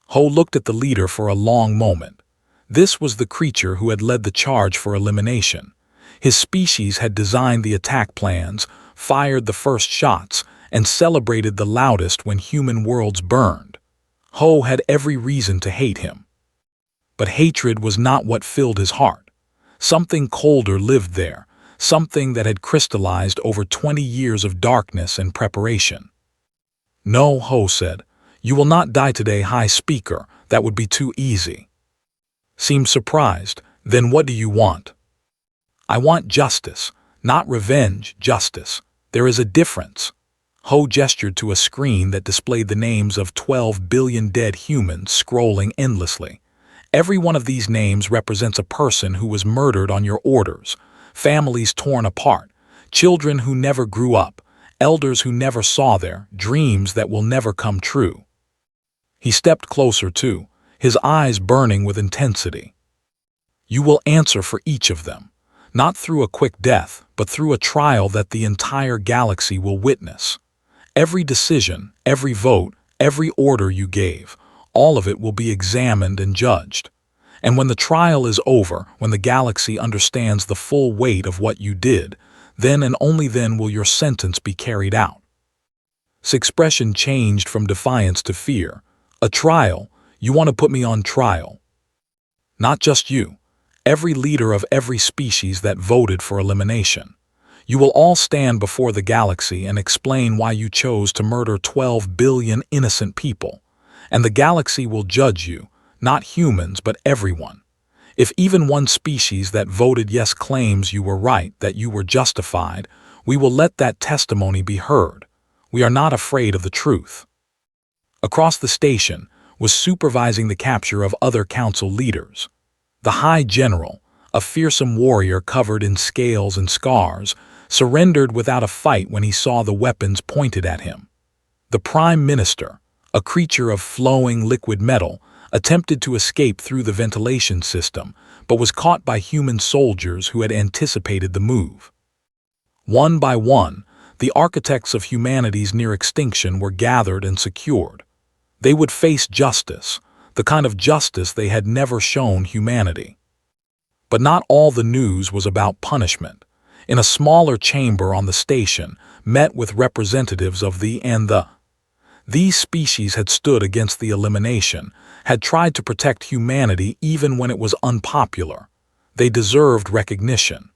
Ho looked at the leader for a long moment. This was the creature who had led the charge for elimination. His species had designed the attack plans, fired the first shots, and celebrated the loudest when human worlds burned. Ho had every reason to hate him. But hatred was not what filled his heart. Something colder lived there, something that had crystallized over 20 years of darkness and preparation. "No," Ho said. "You will not die today, High Speaker. That would be too easy." Seemed surprised. "Then what do you want?" "I want justice. Not revenge, justice. There is a difference." Ho gestured to a screen that displayed the names of 12 billion dead humans scrolling endlessly. Every one of these names represents a person who was murdered on your orders, families torn apart, children who never grew up, elders who never saw their dreams that will never come true. He stepped closer too, his eyes burning with intensity. "You will answer for each of them, not through a quick death, but through a trial that the entire galaxy will witness. Every decision, every vote, every order you gave, all of it will be examined and judged. And when the trial is over, when the galaxy understands the full weight of what you did, then and only then will your sentence be carried out." His expression changed from defiance to fear. "A trial? You want to put me on trial?" "Not just you. Every leader of every species that voted for elimination. You will all stand before the galaxy and explain why you chose to murder 12 billion innocent people. And the galaxy will judge you, not humans, but everyone. If even one species that voted yes claims you were right, that you were justified, We will let that testimony be heard. We are not afraid of the truth. Across the station was supervising the capture of other council leaders. The High General, a fearsome warrior covered in scales and scars, surrendered without a fight when he saw the weapons pointed at him. The Prime Minister, a creature of flowing liquid metal, attempted to escape through the ventilation system, but was caught by human soldiers who had anticipated the move. One by one, the architects of humanity's near extinction were gathered and secured. They would face justice, the kind of justice they had never shown humanity. But not all the news was about punishment. In a smaller chamber on the station, met with representatives of the and the. These species had stood against the elimination, had tried to protect humanity even when it was unpopular. They deserved recognition.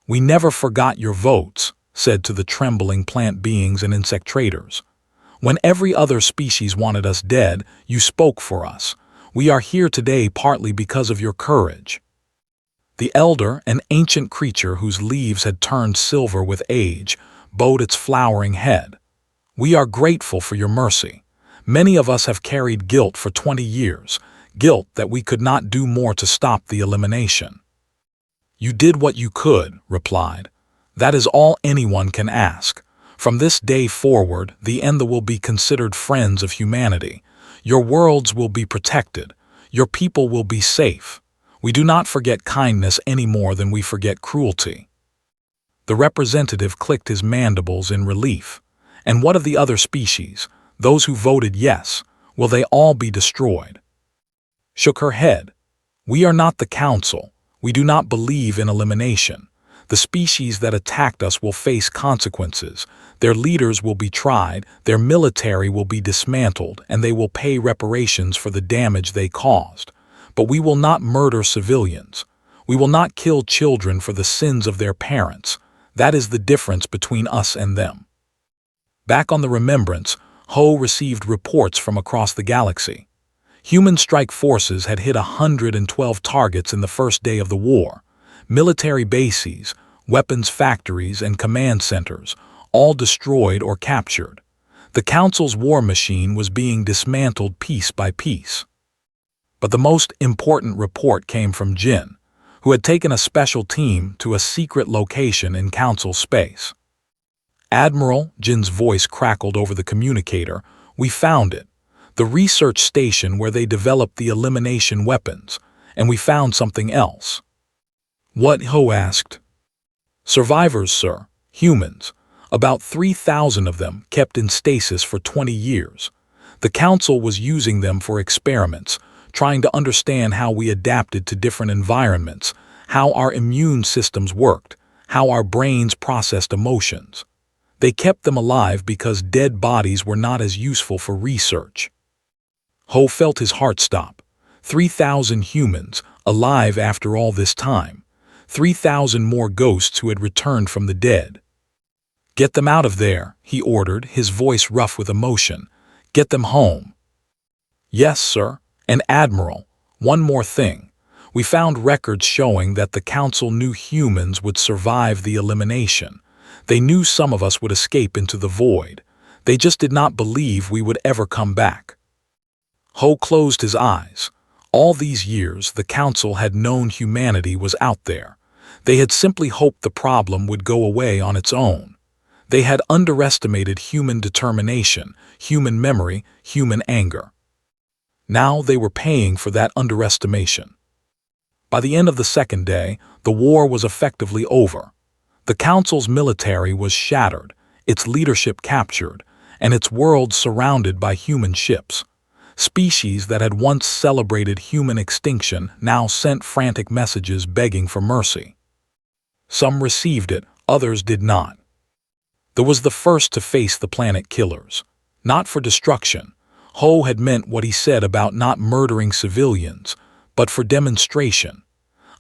"We never forgot your votes," said to the trembling plant beings and insect traders. "When every other species wanted us dead, you spoke for us. We are here today partly because of your courage." The elder, an ancient creature whose leaves had turned silver with age, bowed its flowering head. "We are grateful for your mercy. Many of us have carried guilt for 20 years, guilt that we could not do more to stop the elimination." "You did what you could," replied. "That is all anyone can ask. From this day forward, the Enda will be considered friends of humanity. Your worlds will be protected. Your people will be safe. We do not forget kindness any more than we forget cruelty." The representative clicked his mandibles in relief. "And what of the other species? Those who voted yes, will they all be destroyed?" Shook her head. "We are not the council. We do not believe in elimination. The species that attacked us will face consequences. Their leaders will be tried, their military will be dismantled, and they will pay reparations for the damage they caused. But we will not murder civilians. We will not kill children for the sins of their parents. That is the difference between us and them." Back on the Remembrance, Ho received reports from across the galaxy. Human strike forces had hit 112 targets in the first day of the war. Military bases, weapons factories, and command centers, all destroyed or captured. The Council's war machine was being dismantled piece by piece. But the most important report came from Jin, who had taken a special team to a secret location in Council space. "Admiral," Jin's voice crackled over the communicator, "we found it. The research station where they developed the elimination weapons, and we found something else." "What?" Ho asked. "Survivors, sir. Humans. About 3,000 of them kept in stasis for 20 years. The Council was using them for experiments, trying to understand how we adapted to different environments, how our immune systems worked, how our brains processed emotions. They kept them alive because dead bodies were not as useful for research." Ho felt his heart stop. 3,000 humans, alive after all this time. 3,000 more ghosts who had returned from the dead. "Get them out of there," he ordered, his voice rough with emotion. "Get them home." "Yes, sir. And Admiral, one more thing. We found records showing that the Council knew humans would survive the elimination. They knew some of us would escape into the void. They just did not believe we would ever come back." Ho closed his eyes. All these years, the Council had known humanity was out there. They had simply hoped the problem would go away on its own. They had underestimated human determination, human memory, human anger. Now they were paying for that underestimation. By the end of the second day, the war was effectively over. The Council's military was shattered, its leadership captured, and its world surrounded by human ships. Species that had once celebrated human extinction now sent frantic messages begging for mercy. Some received it, others did not. There was the first to face the planet killers. Not for destruction. Ho had meant what he said about not murdering civilians, but for demonstration.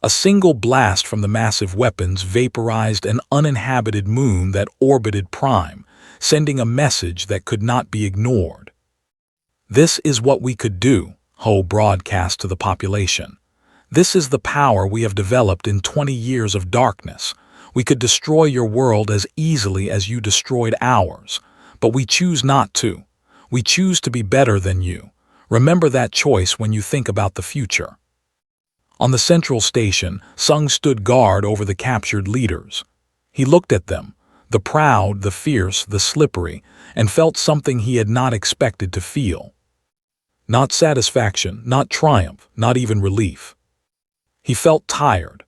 A single blast from the massive weapons vaporized an uninhabited moon that orbited Prime, sending a message that could not be ignored. "This is what we could do," Ho broadcast to the population. "This is the power we have developed in 20 years of darkness. We could destroy your world as easily as you destroyed ours, but we choose not to. We choose to be better than you. Remember that choice when you think about the future." On the central station, Sung stood guard over the captured leaders. He looked at them, the proud, the fierce, the slippery, and felt something he had not expected to feel. Not satisfaction, not triumph, not even relief. He felt tired.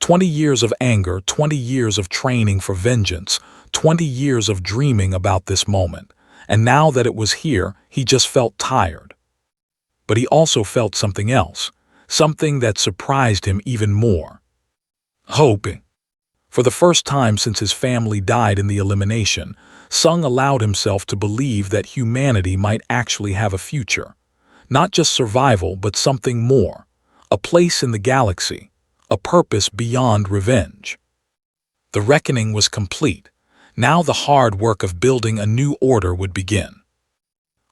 20 years of anger, 20 years of training for vengeance, 20 years of dreaming about this moment, and now that it was here, he just felt tired. But he also felt something else, something that surprised him even more. Hope. For the first time since his family died in the elimination, Sung allowed himself to believe that humanity might actually have a future. Not just survival, but something more. A place in the galaxy. A purpose beyond revenge. The reckoning was complete. Now the hard work of building a new order would begin.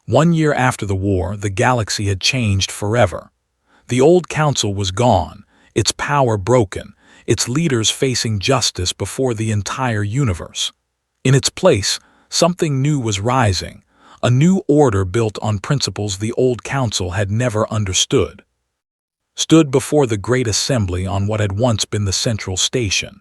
1 year after the war, the galaxy had changed forever. The old council was gone, its power broken, its leaders facing justice before the entire universe. In its place, something new was rising, a new order built on principles the old council had never understood. Stood before the great assembly on what had once been the central station.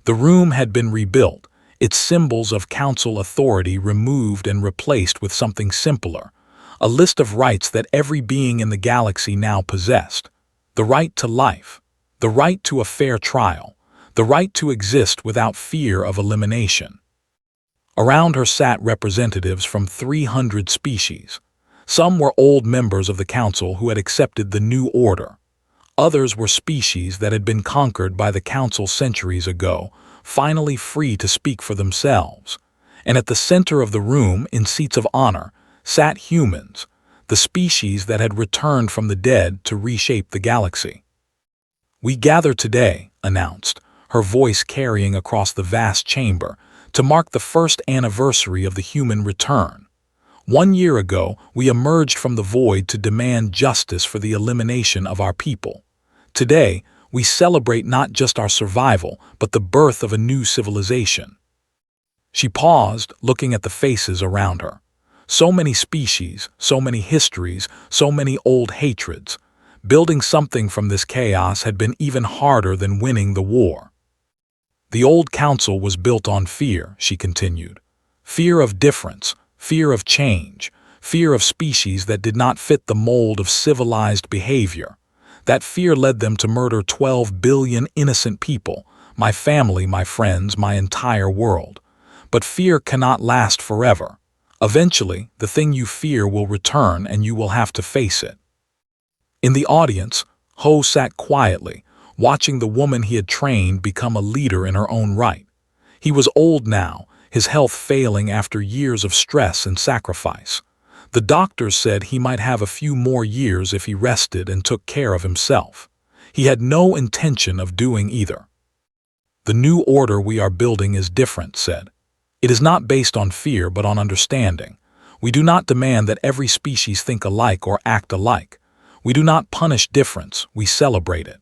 The room had been rebuilt, its symbols of council authority removed and replaced with something simpler, a list of rights that every being in the galaxy now possessed. The right to life, the right to a fair trial, the right to exist without fear of elimination. Around her sat representatives from 300 species. Some were old members of the council who had accepted the new order. Others were species that had been conquered by the council centuries ago, finally free to speak for themselves. And at the center of the room, in seats of honor, sat humans, the species that had returned from the dead to reshape the galaxy. "We gather today," announced, her voice carrying across the vast chamber, "to mark the first anniversary of the human return. 1 year ago, we emerged from the void to demand justice for the elimination of our people. Today, we celebrate not just our survival, but the birth of a new civilization." She paused, looking at the faces around her. So many species, so many histories, so many old hatreds. Building something from this chaos had been even harder than winning the war. "The old council was built on fear," she continued. "Fear of difference, fear of change, fear of species that did not fit the mold of civilized behavior. That fear led them to murder 12 billion innocent people, my family, my friends, my entire world. But fear cannot last forever. Eventually, the thing you fear will return and you will have to face it." In the audience, Ho sat quietly, watching the woman he had trained become a leader in her own right. He was old now, his health failing after years of stress and sacrifice. The doctors said he might have a few more years if he rested and took care of himself. He had no intention of doing either. "The new order we are building is different," said. "It is not based on fear but on understanding. We do not demand that every species think alike or act alike. We do not punish difference, we celebrate it.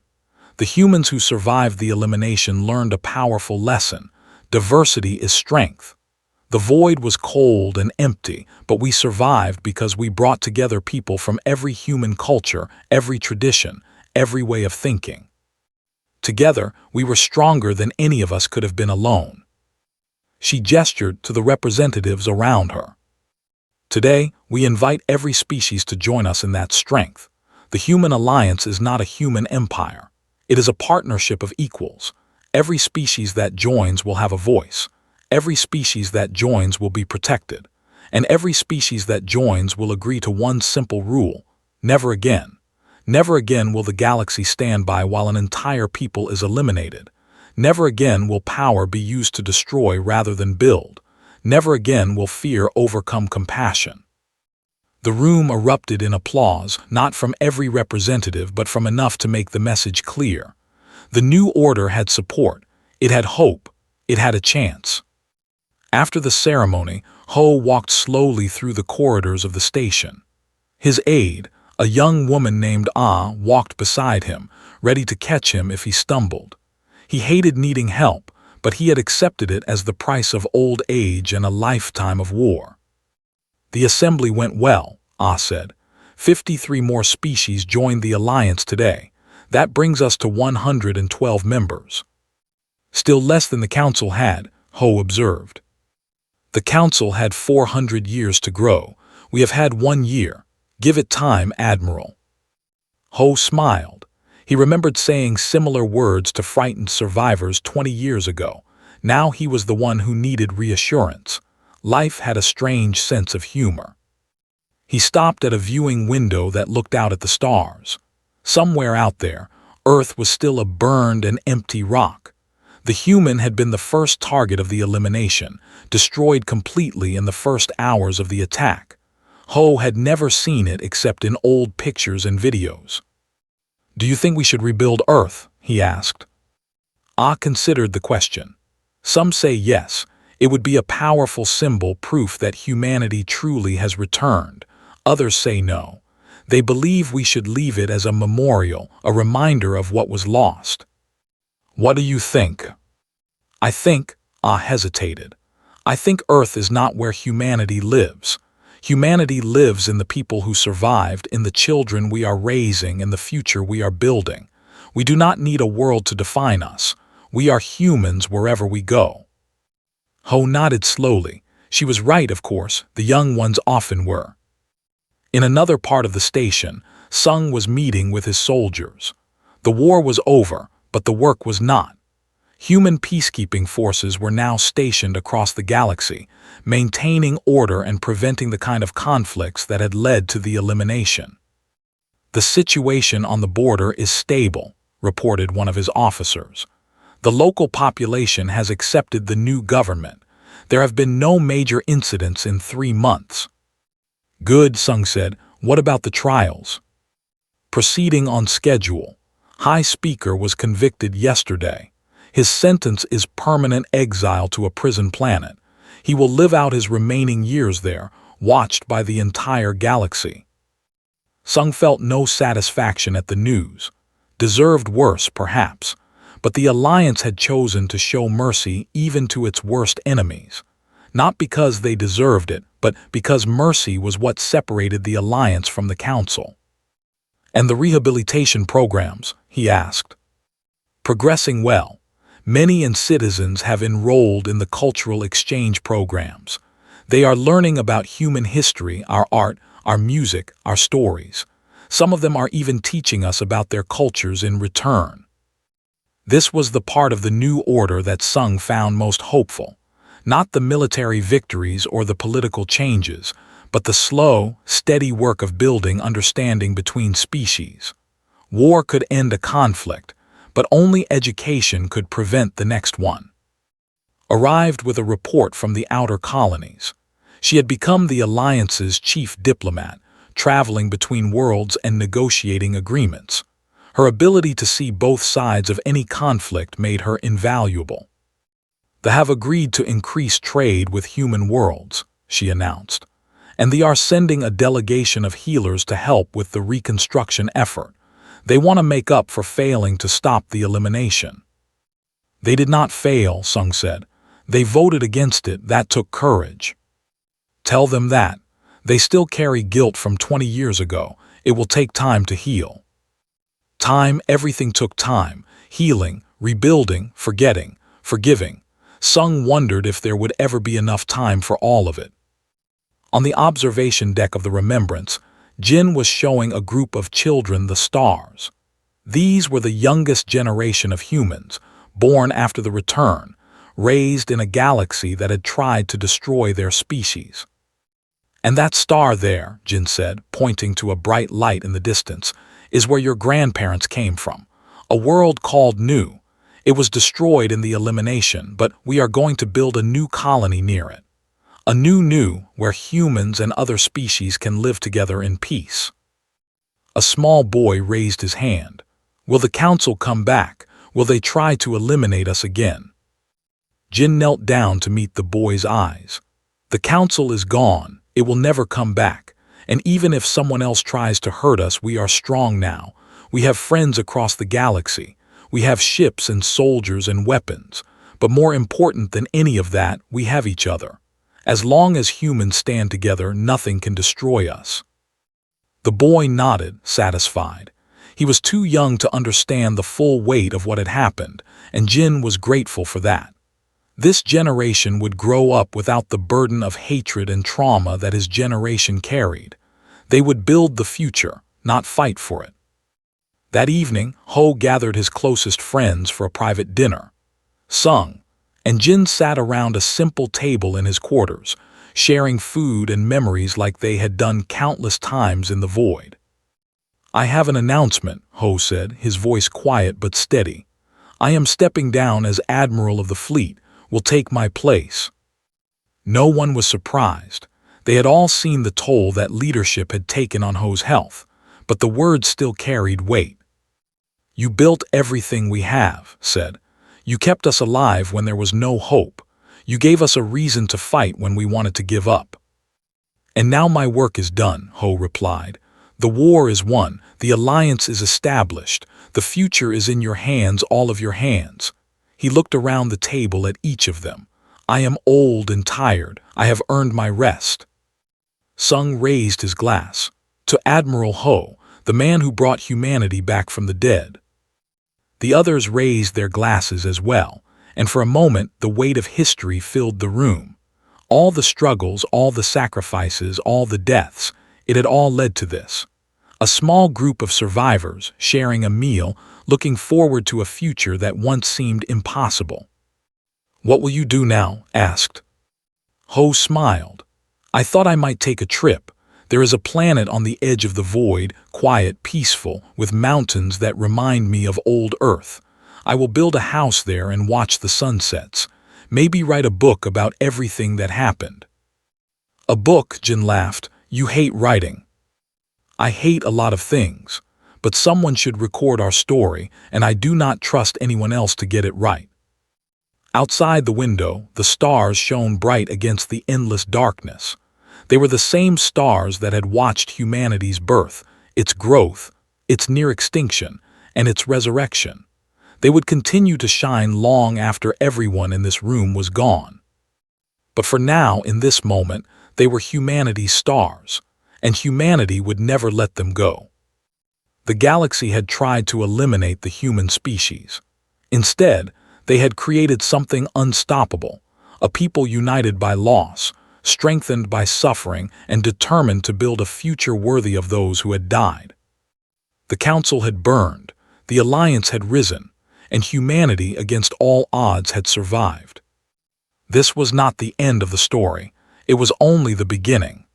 The humans who survived the elimination learned a powerful lesson. Diversity is strength. The void was cold and empty, but we survived because we brought together people from every human culture, every tradition, every way of thinking. Together, we were stronger than any of us could have been alone." She gestured to the representatives around her. "Today, we invite every species to join us in that strength. The human alliance is not a human empire. It is a partnership of equals. Every species that joins will have a voice. Every species that joins will be protected. And every species that joins will agree to one simple rule: never again. Never again will the galaxy stand by while an entire people is eliminated. Never again will power be used to destroy rather than build. Never again will fear overcome compassion." The room erupted in applause, not from every representative but from enough to make the message clear. The new order had support, it had hope, it had a chance. After the ceremony, Ho walked slowly through the corridors of the station. His aide, a young woman named Ah, walked beside him, ready to catch him if he stumbled. He hated needing help, but he had accepted it as the price of old age and a lifetime of war. The assembly went well, Ah said. 53 more species joined the alliance today. That brings us to 112 members. Still less than the council had, Ho observed. The council had 400 years to grow. We have had 1 year. Give it time, Admiral. Ho smiled. He remembered saying similar words to frightened survivors 20 years ago. Now he was the one who needed reassurance. Life had a strange sense of humor. He stopped at a viewing window that looked out at the stars. Somewhere out there, Earth was still a burned and empty rock. The human had been the first target of the elimination, destroyed completely in the first hours of the attack. Ho had never seen it except in old pictures and videos. "Do you think we should rebuild Earth?" he asked. Ah considered the question. Some say yes, it would be a powerful symbol, proof that humanity truly has returned. Others say no. They believe we should leave it as a memorial, a reminder of what was lost. What do you think? I think, Ah hesitated. I think Earth is not where humanity lives. Humanity lives in the people who survived, in the children we are raising, in the future we are building. We do not need a world to define us. We are humans wherever we go. Ho nodded slowly. She was right, of course. The young ones often were. In another part of the station, Sung was meeting with his soldiers. The war was over, but the work was not. Human peacekeeping forces were now stationed across the galaxy, maintaining order and preventing the kind of conflicts that had led to the elimination. "The situation on the border is stable," reported one of his officers. "The local population has accepted the new government. There have been no major incidents in 3 months. "Good," Sung said. "What about the trials?" "Proceeding on schedule. High Speaker was convicted yesterday. His sentence is permanent exile to a prison planet. He will live out his remaining years there, watched by the entire galaxy." Sung felt no satisfaction at the news. Deserved worse, perhaps. But the Alliance had chosen to show mercy even to its worst enemies. Not because they deserved it, but because mercy was what separated the Alliance from the Council. "And the rehabilitation programs?" he asked. "Progressing well. Many citizens have enrolled in the cultural exchange programs. They are learning about human history, our art, our music, our stories. Some of them are even teaching us about their cultures in return." This was the part of the new order that Sung found most hopeful. Not the military victories or the political changes, but the slow, steady work of building understanding between species. War could end a conflict, but only education could prevent the next one. Arrived with a report from the outer colonies. She had become the Alliance's chief diplomat, traveling between worlds and negotiating agreements. Her ability to see both sides of any conflict made her invaluable. "They have agreed to increase trade with human worlds," she announced, "and they are sending a delegation of healers to help with the reconstruction effort. They want to make up for failing to stop the elimination." "They did not fail," Sung said. "They voted against it. That took courage." "Tell them that. They still carry guilt from 20 years ago. It will take time to heal." Time, everything took time. Healing, rebuilding, forgetting, forgiving. Sung wondered if there would ever be enough time for all of it. On the observation deck of the Remembrance, Jin was showing a group of children the stars. These were the youngest generation of humans, born after the return, raised in a galaxy that had tried to destroy their species. "And that star there," Jin said, pointing to a bright light in the distance, "is where your grandparents came from. A world called New. It was destroyed in the elimination, but we are going to build a new colony near it. A new where humans and other species can live together in peace." A small boy raised his hand. "Will the council come back? Will they try to eliminate us again?" Jin knelt down to meet the boy's eyes. "The council is gone. It will never come back. And even if someone else tries to hurt us, we are strong now. We have friends across the galaxy. We have ships and soldiers and weapons. But more important than any of that, we have each other. As long as humans stand together, nothing can destroy us." The boy nodded, satisfied. He was too young to understand the full weight of what had happened, and Jin was grateful for that. This generation would grow up without the burden of hatred and trauma that his generation carried. They would build the future, not fight for it. That evening, Ho gathered his closest friends for a private dinner. Sung and Jin sat around a simple table in his quarters, sharing food and memories like they had done countless times in the void. "I have an announcement," Ho said, his voice quiet but steady. "I am stepping down as Admiral of the Fleet, will take my place." No one was surprised. They had all seen the toll that leadership had taken on Ho's health, but the words still carried weight. "You built everything we have," said. "You kept us alive when there was no hope. You gave us a reason to fight when we wanted to give up." "And now my work is done," Ho replied. "The war is won, the alliance is established, the future is in your hands, all of your hands." He looked around the table at each of them. "I am old and tired. I have earned my rest." Sung raised his glass. "To Admiral Ho, the man who brought humanity back from the dead." The others raised their glasses as well, and for a moment the weight of history filled the room. All the struggles, all the sacrifices, all the deaths, it had all led to this. A small group of survivors, sharing a meal, looking forward to a future that once seemed impossible. "What will you do now?" asked. Ho smiled. "I thought I might take a trip. There is a planet on the edge of the void, quiet, peaceful, with mountains that remind me of old Earth. I will build a house there and watch the sunsets. Maybe write a book about everything that happened." "A book," Jin laughed. "You hate writing." "I hate a lot of things, but someone should record our story, and I do not trust anyone else to get it right." Outside the window, the stars shone bright against the endless darkness. They were the same stars that had watched humanity's birth, its growth, its near extinction, and its resurrection. They would continue to shine long after everyone in this room was gone. But for now, in this moment, they were humanity's stars, and humanity would never let them go. The galaxy had tried to eliminate the human species. Instead, they had created something unstoppable, a people united by loss, strengthened by suffering, and determined to build a future worthy of those who had died. The council had burned, the alliance had risen, and humanity against all odds had survived. This was not the end of the story, it was only the beginning.